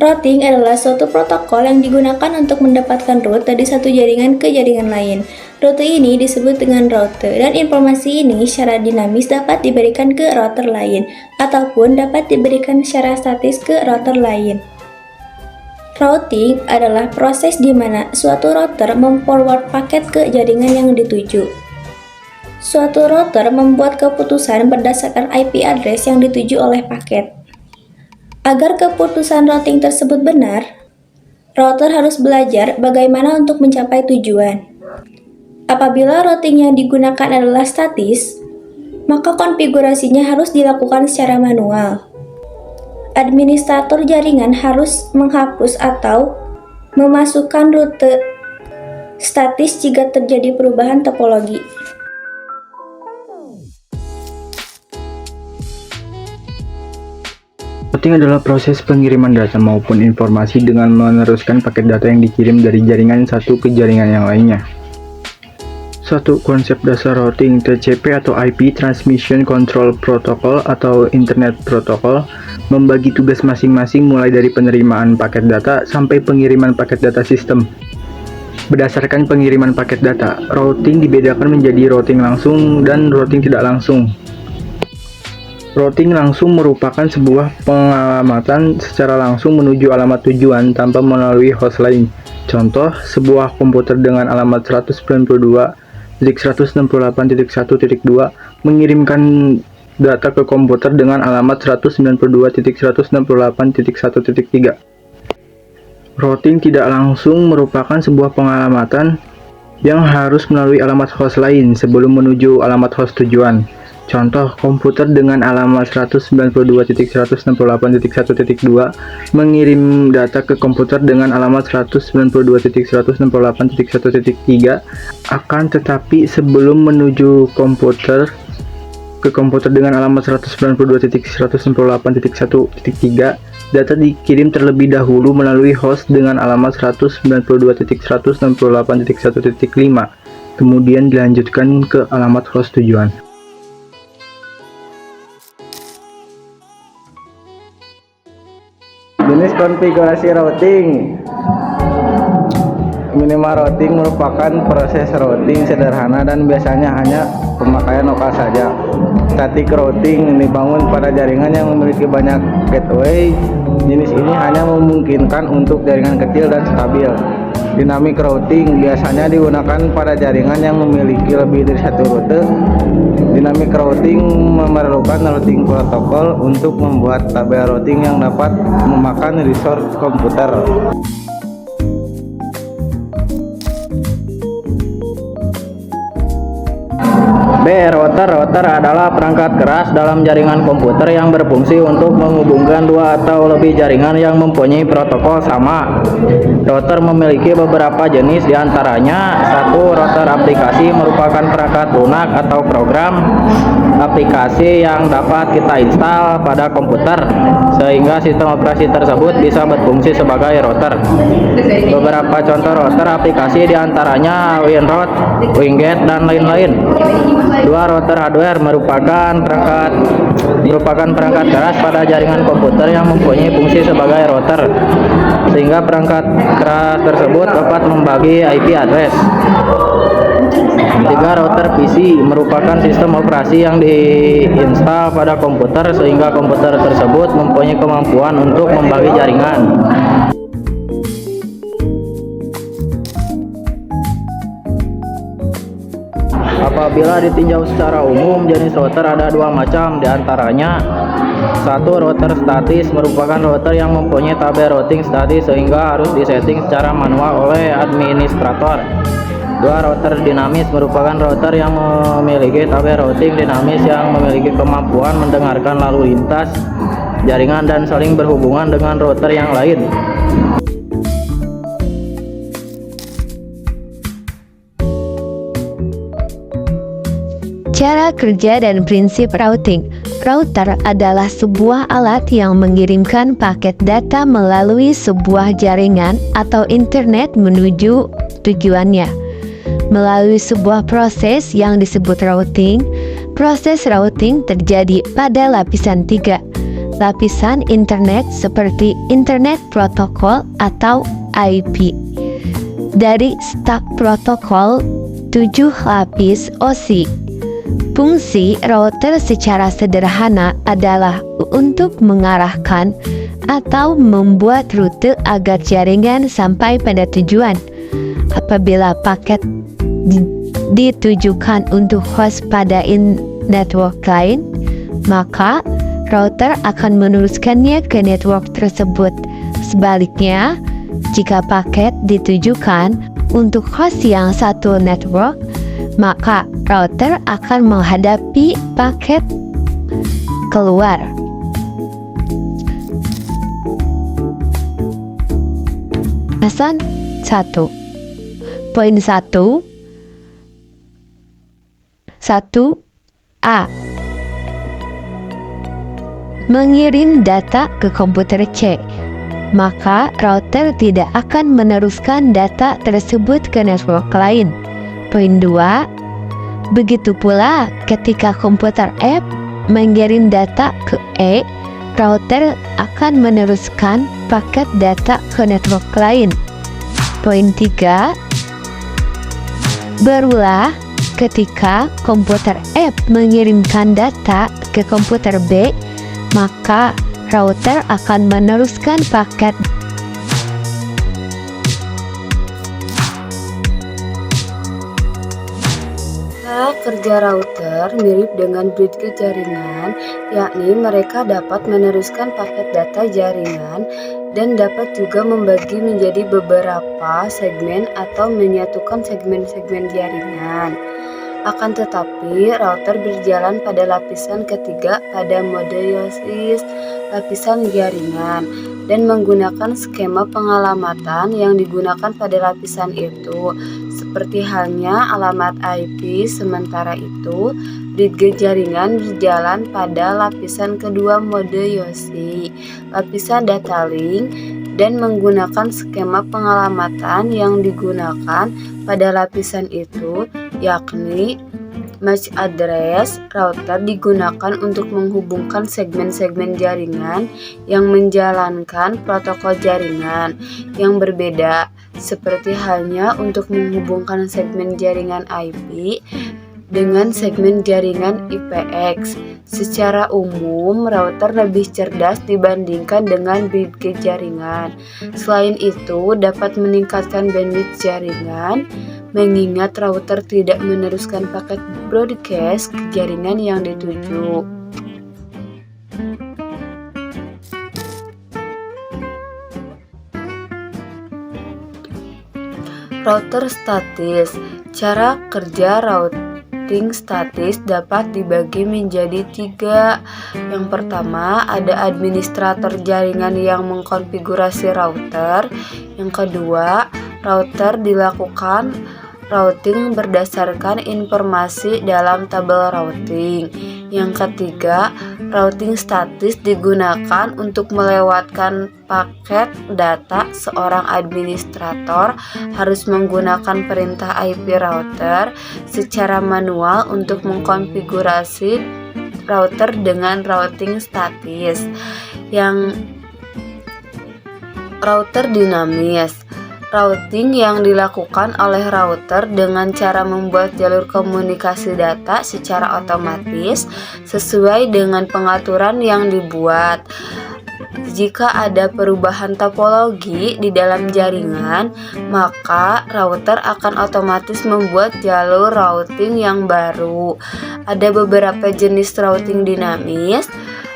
Routing adalah suatu protokol yang digunakan untuk mendapatkan route dari satu jaringan ke jaringan lain. Rute ini disebut dengan route, dan informasi ini secara dinamis dapat diberikan ke router lain, ataupun dapat diberikan secara statis ke router lain. Routing adalah proses di mana suatu router memforward paket ke jaringan yang dituju. Suatu router membuat keputusan berdasarkan IP address yang dituju oleh paket. Agar keputusan routing tersebut benar, router harus belajar bagaimana untuk mencapai tujuan. Apabila routing yang digunakan adalah statis, maka konfigurasinya harus dilakukan secara manual. Administrator jaringan harus menghapus atau memasukkan rute statis jika terjadi perubahan topologi. Routing adalah proses pengiriman data maupun informasi dengan meneruskan paket data yang dikirim dari jaringan satu ke jaringan yang lainnya. Suatu konsep dasar routing TCP atau IP Transmission Control Protocol atau Internet Protocol membagi tugas masing-masing mulai dari penerimaan paket data sampai pengiriman paket data sistem. Berdasarkan pengiriman paket data, routing dibedakan menjadi routing langsung dan routing tidak langsung. Routing langsung merupakan sebuah pengalamatan secara langsung menuju alamat tujuan tanpa melalui host lain. Contoh, sebuah komputer dengan alamat 192.168.1.2 mengirimkan data ke komputer dengan alamat 192.168.1.3. Routing tidak langsung merupakan sebuah pengalamatan yang harus melalui alamat host lain sebelum menuju alamat host tujuan. Contoh, komputer dengan alamat 192.168.1.2 mengirim data ke komputer dengan alamat 192.168.1.3, akan tetapi sebelum menuju komputer dengan alamat 192.168.1.3, data dikirim terlebih dahulu melalui host dengan alamat 192.168.1.5, kemudian dilanjutkan ke alamat host tujuan. Jenis konfigurasi routing. Minimal routing merupakan proses routing sederhana dan biasanya hanya pemakaian lokal saja. Static routing dibangun pada jaringan yang memiliki banyak gateway. Jenis ini hanya memungkinkan untuk jaringan kecil dan stabil. Dynamic routing biasanya digunakan pada jaringan yang memiliki lebih dari satu rute. Dynamic routing memerlukan routing protokol untuk membuat tabel routing yang dapat memakan resource komputer. B. Router. Router adalah perangkat keras dalam jaringan komputer yang berfungsi untuk menghubungkan dua atau lebih jaringan yang mempunyai protokol sama. Router memiliki beberapa jenis, diantaranya: 1. Router aplikasi merupakan perangkat lunak atau program aplikasi yang dapat kita install pada komputer sehingga sistem operasi tersebut bisa berfungsi sebagai router. Beberapa contoh router aplikasi diantaranya WinRoute, Winget, dan lain-lain. 2. Router hardware merupakan perangkat keras pada jaringan komputer yang mempunyai fungsi sebagai router, sehingga perangkat keras tersebut dapat membagi IP address. 3. Router PC merupakan sistem operasi yang diinstal pada komputer sehingga komputer tersebut mempunyai kemampuan untuk membagi jaringan. Apabila ditinjau secara umum, jenis router ada dua macam, diantaranya: 1. Router statis merupakan router yang mempunyai tabel routing statis sehingga harus disetting secara manual oleh administrator. 2. Router dinamis merupakan router yang memiliki tabel routing dinamis yang memiliki kemampuan mendengarkan lalu lintas jaringan dan saling berhubungan dengan router yang lain. Cara kerja dan prinsip routing. Router adalah sebuah alat yang mengirimkan paket data melalui sebuah jaringan atau internet menuju tujuannya. Melalui sebuah proses yang disebut routing, proses routing terjadi pada lapisan 3. lapisan internet seperti internet protokol atau IP. Dari stak protokol 7 lapis OSI. Fungsi router secara sederhana adalah untuk mengarahkan atau membuat rute agar jaringan sampai pada tujuan. Apabila paket ditujukan untuk host pada network lain, maka router akan meneruskannya ke network tersebut. Sebaliknya, jika paket ditujukan untuk host yang satu network, maka router akan menghadapi paket keluar. Bahasan 1. Poin 1. 1A. Mengirim data ke komputer C, maka router tidak akan meneruskan data tersebut ke network lain. Poin 2. Begitu pula ketika komputer F mengirim data ke E, router akan meneruskan paket data ke network lain. Poin 3. Berulah ketika komputer F mengirimkan data ke komputer B, maka router akan meneruskan paket Cara kerja router mirip dengan bridge jaringan, yakni mereka dapat meneruskan paket data jaringan dan dapat juga membagi menjadi beberapa segmen atau menyatukan segmen-segmen jaringan. Akan tetapi, router berjalan pada lapisan ketiga pada mode IOSIS, lapisan jaringan, dan menggunakan skema pengalamatan yang digunakan pada lapisan itu, seperti halnya alamat IP. Sementara itu, bridge jaringan berjalan pada lapisan kedua mode IOSI, lapisan data link, dan menggunakan skema pengalamatan yang digunakan pada lapisan itu, yakni MAC address. Router digunakan untuk menghubungkan segmen-segmen jaringan yang menjalankan protokol jaringan yang berbeda, seperti halnya untuk menghubungkan segmen jaringan IP dengan segmen jaringan IPX. Secara umum, router lebih cerdas dibandingkan dengan bridge jaringan. Selain itu, dapat meningkatkan bandwidth jaringan, mengingat router tidak meneruskan paket broadcast ke jaringan yang dituju. Router statis. Cara kerja routing statis dapat dibagi menjadi 3. Yang pertama, ada administrator jaringan yang mengkonfigurasi router. Yang kedua, router dilakukan routing berdasarkan informasi dalam tabel routing. Yang ketiga, routing statis digunakan untuk melewatkan paket data. Seorang administrator harus menggunakan perintah IP router secara manual untuk mengkonfigurasi router dengan routing statis. Yang router dinamis, routing yang dilakukan oleh router dengan cara membuat jalur komunikasi data secara otomatis sesuai dengan pengaturan yang dibuat. Jika ada perubahan topologi di dalam jaringan, maka router akan otomatis membuat jalur routing yang baru. Ada beberapa jenis routing dinamis.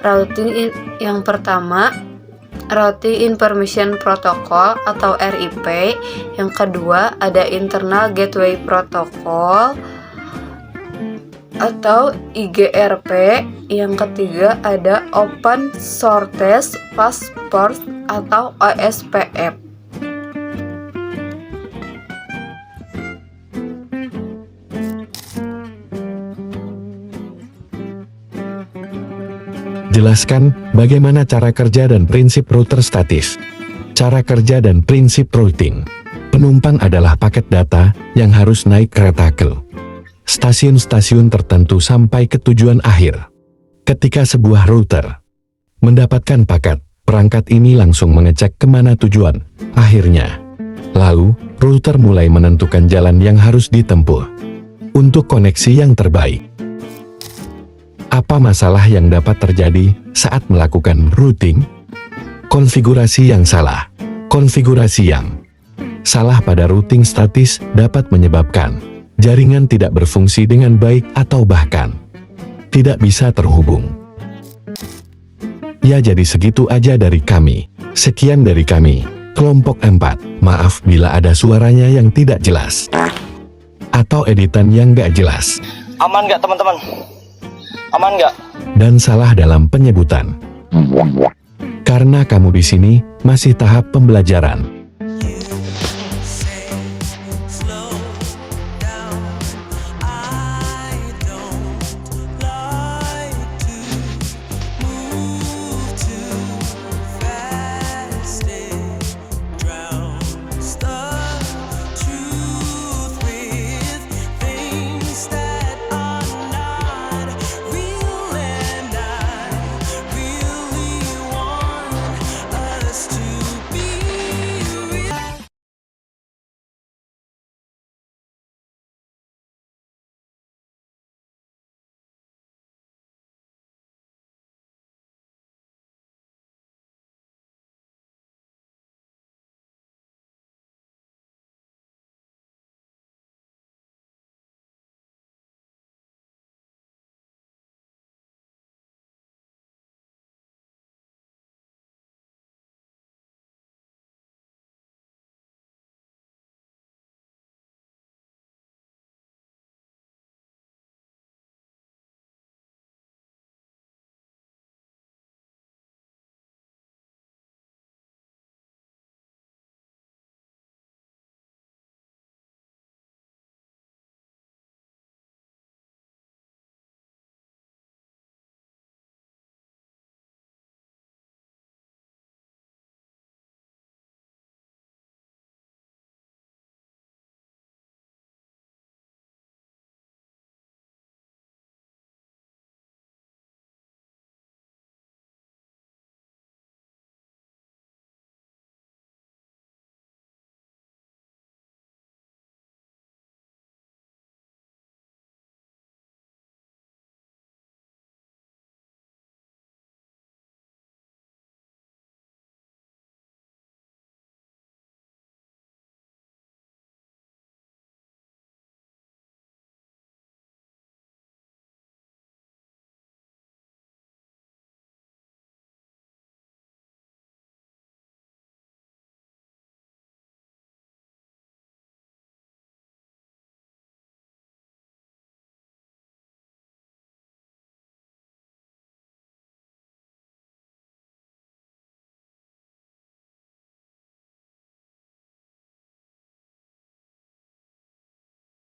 Routing yang pertama, Routing Information Protocol atau RIP. Yang kedua, ada Internal Gateway Protocol atau IGRP. Yang ketiga, ada Open Shortest Passport atau OSPF. Jelaskan bagaimana cara kerja dan prinsip router statis. Cara kerja dan prinsip routing. Penumpang adalah paket data yang harus naik kereta ke stasiun-stasiun tertentu sampai ke tujuan akhir. Ketika sebuah router Mendapatkan paket, perangkat ini langsung mengecek kemana tujuan. Akhirnya, lalu, router mulai menentukan jalan yang harus ditempuh untuk koneksi yang terbaik. Apa masalah yang dapat terjadi saat melakukan routing? Konfigurasi yang salah. Konfigurasi yang salah pada routing statis dapat menyebabkan jaringan tidak berfungsi dengan baik atau bahkan tidak bisa terhubung. Ya, jadi segitu aja dari kami. Sekian dari kami, kelompok 4. Maaf bila ada suaranya yang tidak jelas atau editan yang gak jelas. Aman nggak teman-teman? Aman nggak? Dan salah dalam penyebutan. Karena kamu di sini masih tahap pembelajaran.